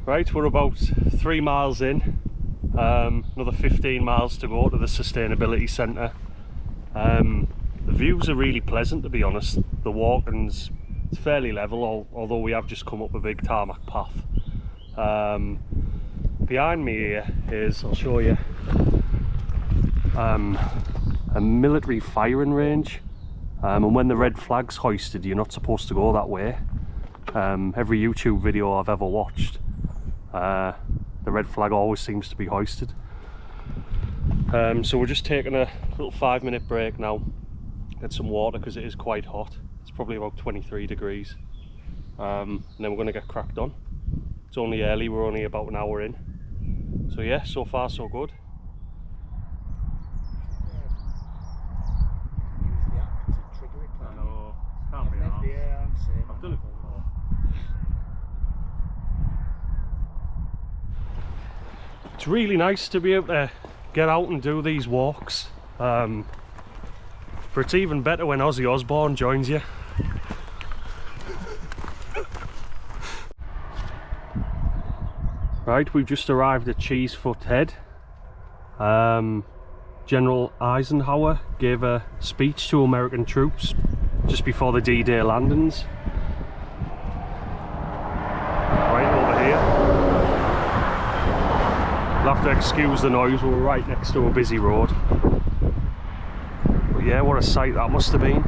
Right, we're about 3 miles in, another 15 miles to go to the sustainability centre. The views are really pleasant, to be honest. The walking's fairly level, although we have just come up a big tarmac path. Behind me here is, I'll show you, a military firing range, and when the red flag's hoisted you're not supposed to go that way. Every YouTube video I've ever watched, the red flag always seems to be hoisted. So we're just taking a little 5-minute break now, get some water because it is quite hot. It's probably about 23 degrees, and then we're going to get cracked on. It's only early, we're only about an hour in, so yeah, so far so good. I know, can't be hard. I've done it before. It's really nice to be able to get out and do these walks, but it's even better when Ozzy Osbourne joins you. Right, we've just arrived at Cheesefoot Head. General Eisenhower gave a speech to American troops just before the D-Day landings. Right over here. You'll have to excuse the noise, we're right next to a busy road. But yeah, what a sight that must have been.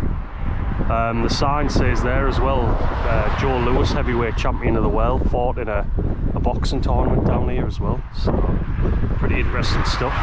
The sign says there as well, Joe Lewis, heavyweight champion of the world, fought in a boxing tournament down here as well. So, pretty interesting stuff.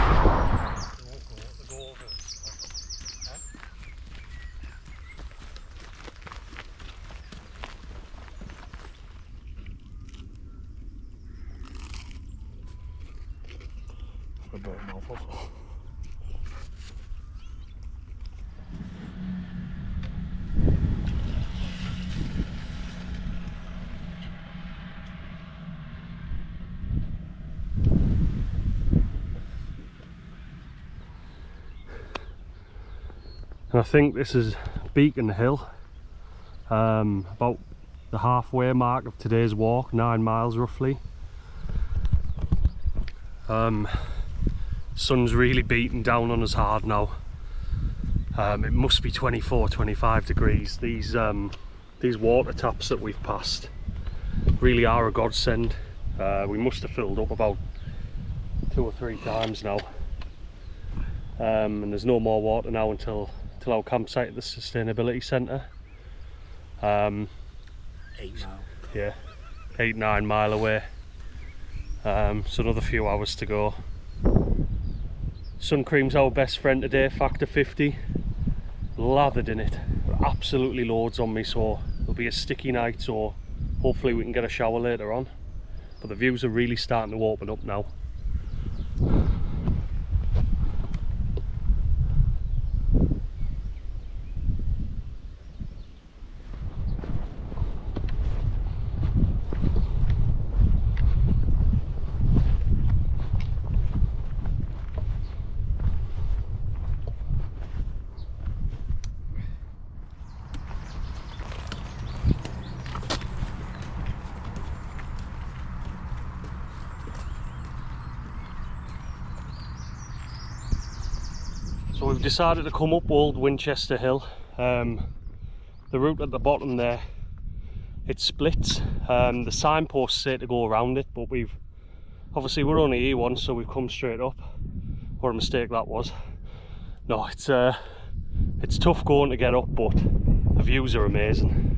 And I think this is Beacon Hill, about the halfway mark of today's walk, 9 miles roughly. Sun's really beating down on us hard now. It must be 24, 25 degrees. These water taps that we've passed really are a godsend. We must have filled up about 2 or 3 times now, and there's no more water now until our campsite at the sustainability centre. 8 miles. Yeah, 8-9 mile away. So another few hours to go. Sun cream's our best friend today, factor 50. Lathered in it, absolutely loads on me, so it'll be a sticky night, so hopefully we can get a shower later on. But the views are really starting to open up now. So we've decided to come up Old Winchester Hill. The route at the bottom there, it splits. The signposts say to go around it, but we're only here once, so we've come straight up. What a mistake that was. No, it's tough going to get up, but the views are amazing.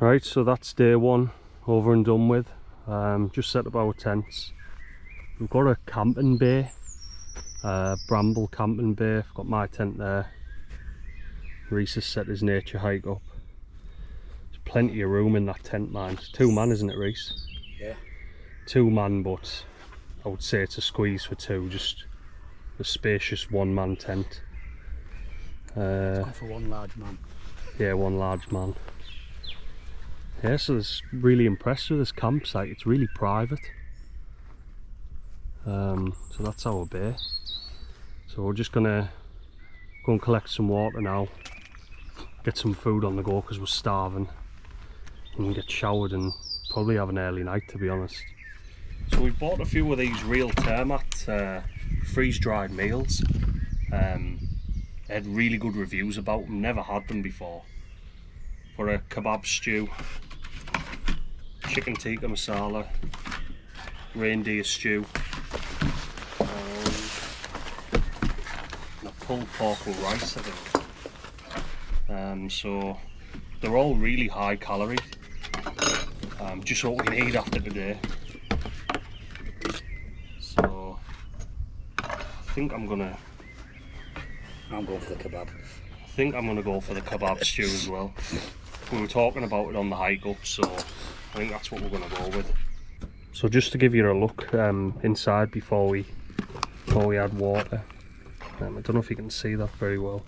Right, so that's day one over and done with. Just set up our tents. We've got a camping bay, Bramble camping bay. I've got my tent there. Reese has set his nature hike up. There's plenty of room in that tent, man. It's 2 man, isn't it, Reese? Yeah. 2 man, but I would say it's a squeeze for 2, just a spacious 1 man tent. It's for 1 large man. Yeah, 1 large man. Yeah, so I was really impressed with this campsite. It's really private. So that's our bay. So we're just gonna go and collect some water now, get some food on the go because we're starving, and get showered and probably have an early night, to be honest. So we bought a few of these real Termat freeze-dried meals. I had really good reviews about them, never had them before. For a kebab stew, chicken tikka masala, reindeer stew, and a pulled pork with rice, I think. So they're all really high calorie, just what we need after today. So I think I'm going for the kebab. I think I'm going to go for the kebab stew as well. We were talking about it on the hike up, so I think that's what we're going to go with. So just to give you a look inside before we add water. I don't know if you can see that very well.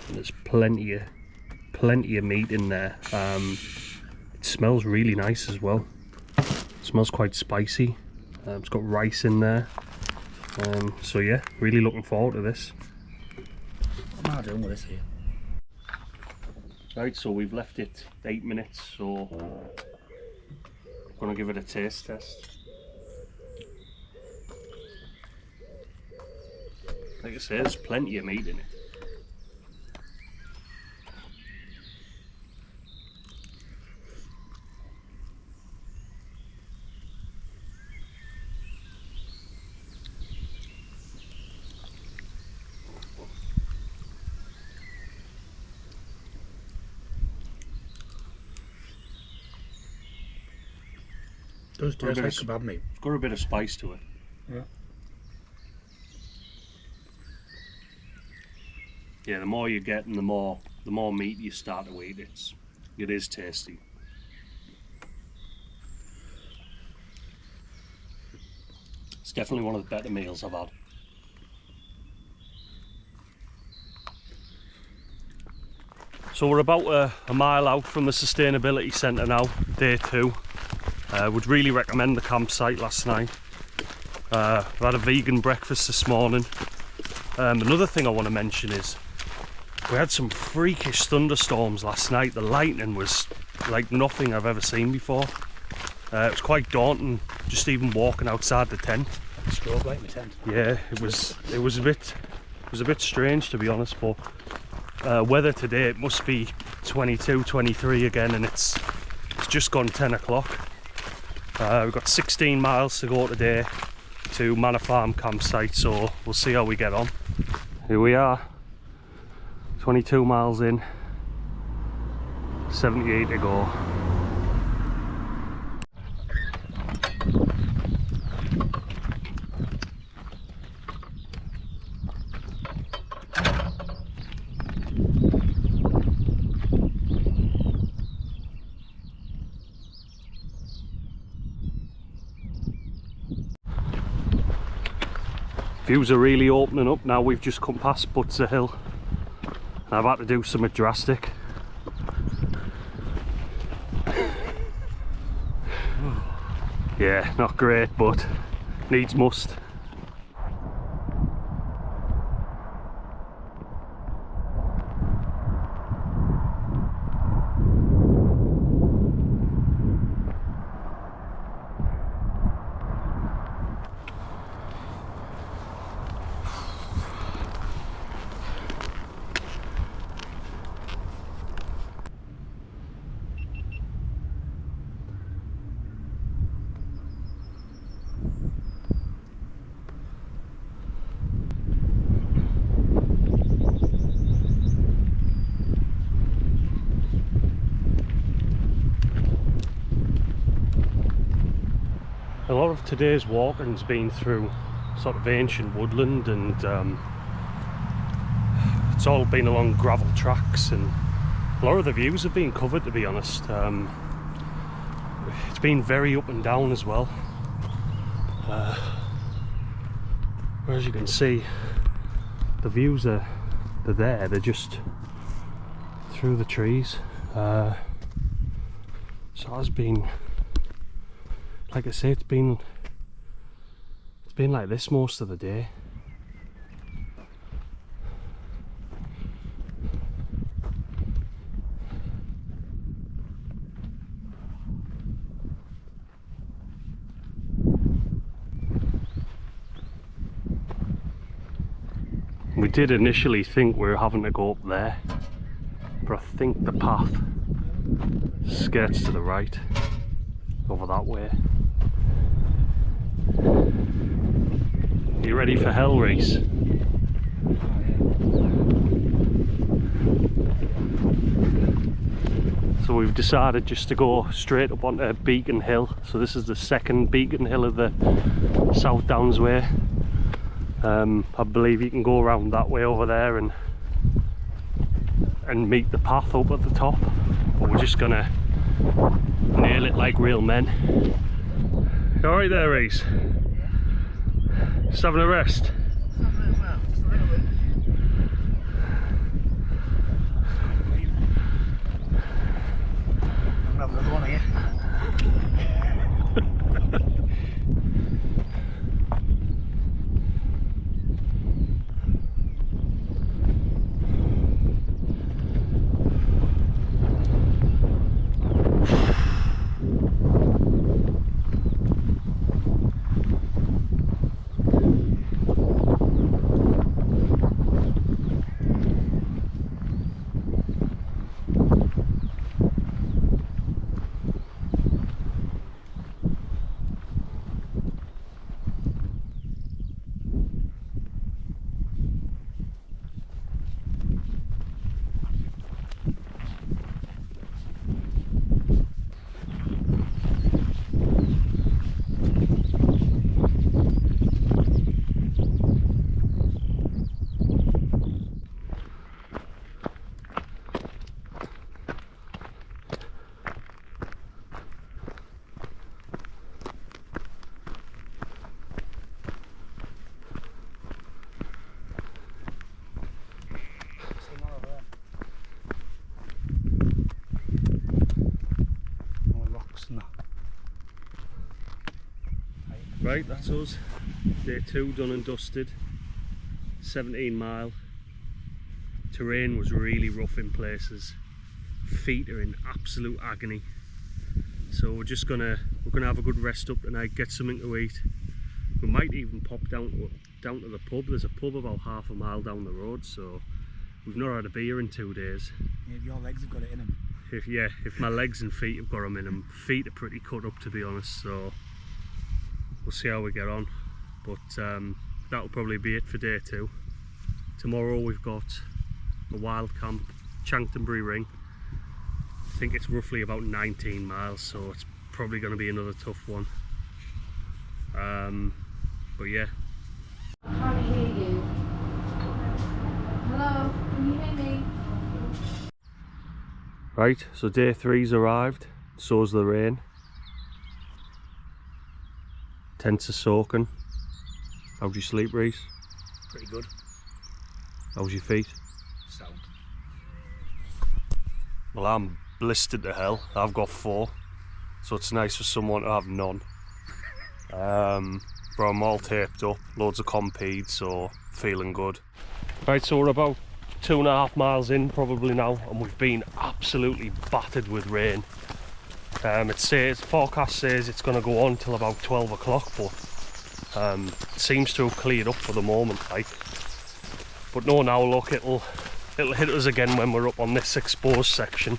And there's plenty of meat in there. It smells really nice as well. It smells quite spicy. It's got rice in there. So yeah, really looking forward to this. What am I doing with this here? Right, so we've left it 8 minutes, so I'm going to give it a taste test. Like I say, there's plenty of meat in it. Does taste like kebab meat. It's got a bit of spice to it. Yeah. Yeah, the more you get and the more meat you start to eat, it is tasty. It's definitely one of the better meals I've had. So we're about a mile out from the sustainability centre now, day 2. Would really recommend the campsite last night. We had a vegan breakfast this morning. Another thing I want to mention is we had some freakish thunderstorms last night. The lightning was like nothing I've ever seen before. It was quite daunting just even walking outside the tent. Strobe light in the tent. Yeah, it was a bit strange, to be honest, but weather today, it must be 22, 23 again, and it's just gone 10 o'clock. We've got 16 miles to go today to Manor Farm campsite, so we'll see how we get on. Here we are, 22 miles in, 78 to go. Views are really opening up now. We've just come past Butser Hill and I've had to do something drastic. Yeah, not great, but needs must. A lot of today's walking's been through sort of ancient woodland, and it's all been along gravel tracks, and a lot of the views have been covered, to be honest. It's been very up and down as well. Where, as you can see, the views they're there, they're just through the trees. So it has been, like I say, it's been like this most of the day. We did initially think we were having to go up there, but I think the path skirts to the right, over that way. You ready for hell, Reese? So we've decided just to go straight up onto Beacon Hill. So this is the second Beacon Hill of the South Downs Way. I believe you can go around that way over there and meet the path up at the top, but we're just gonna nail it like real men. You alright there, Reese? Just having a rest? I'm having another one here. Right, that's us. Day 2 done and dusted. 17 mile. Terrain was really rough in places. Feet are in absolute agony. So we're gonna have a good rest up tonight, get something to eat. We might even pop down to the pub. There's a pub about half a mile down the road, so we've not had a beer in 2 days. Yeah, if your legs have got it in them. If my legs and feet have got them in them. Feet are pretty cut up, to be honest, so we'll see how we get on. But that'll probably be it for day 2. Tomorrow we've got a wild camp, Chanctonbury Ring. I think it's roughly about 19 miles, so it's probably going to be another tough one. But yeah. I can't hear you. Hello, can you hear me? Right, so day 3's arrived, so's the rain. Tents are soaking. How'd you sleep, Reese? Pretty good. How's your feet? Sound. Well, I'm blistered to hell. I've got 4, so it's nice for someone to have none. But I'm all taped up, loads of compede, so feeling good. Right, so we're about 2.5 miles in probably now, and we've been absolutely battered with rain. Forecast says it's going to go on till about 12 o'clock, but it seems to have cleared up for the moment, like. But no, now look, it'll hit us again when we're up on this exposed section.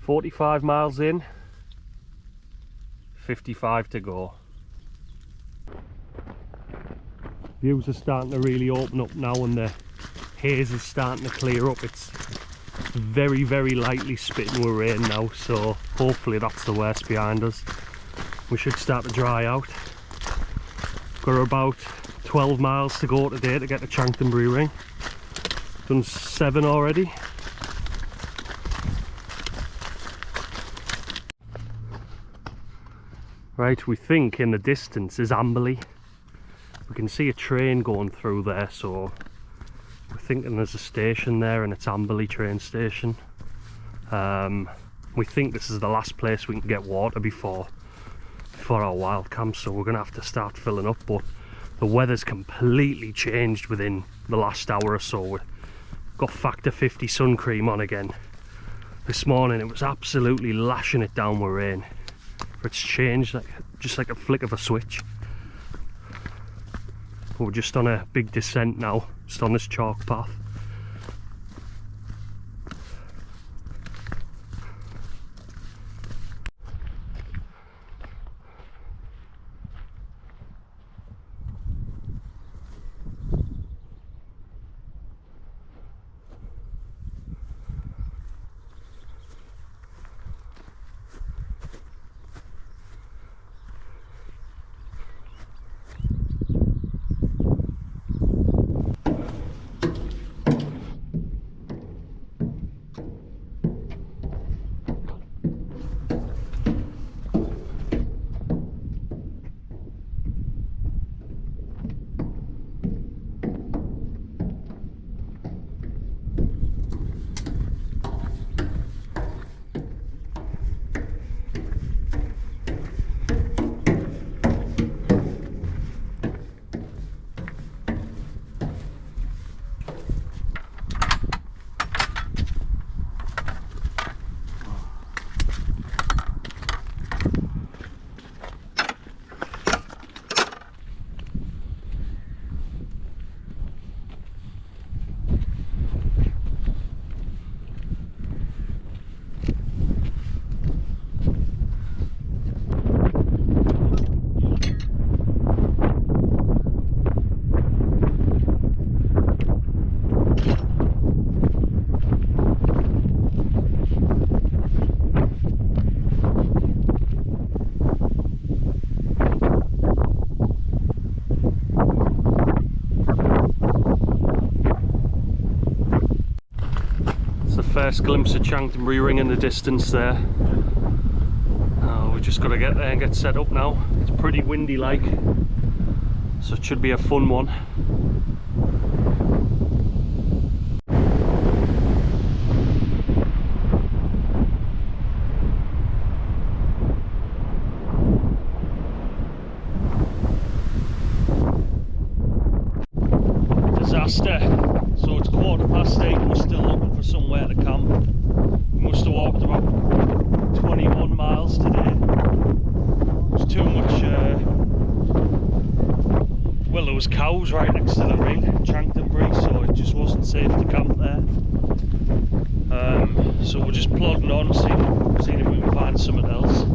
45 miles in, 55 to go. Views are starting to really open up now and the haze is starting to clear up. It's very, very lightly spitting with rain now, so hopefully that's the worst behind us. We should start to dry out. Got about 12 miles to go today to get to Chanctonbury Ring. Done 7 already. Right, we think in the distance is Amberley. We can see a train going through there, so we're thinking there's a station there and it's Amberley train station. We think this is the last place we can get water before our wild camp, so we're gonna have to start filling up. But the weather's completely changed within the last hour or so. We've got factor 50 sun cream on again. This morning it was absolutely lashing it down with rain. It's changed just like a flick of a switch. But we're just on a big descent now, just on this chalk path. First glimpse of Chanctonbury Ring in the distance there. We've just got to get there and get set up now. It's pretty windy like, so it should be a fun one. Disaster. So it's 8:15 and we're still looking for somewhere to camp. We must have walked about 21 miles today. There's too much, well, there was cows right next to the ring, Chanctonbury, so it just wasn't safe to camp there. So we're just plodding on, seeing if we can find something else.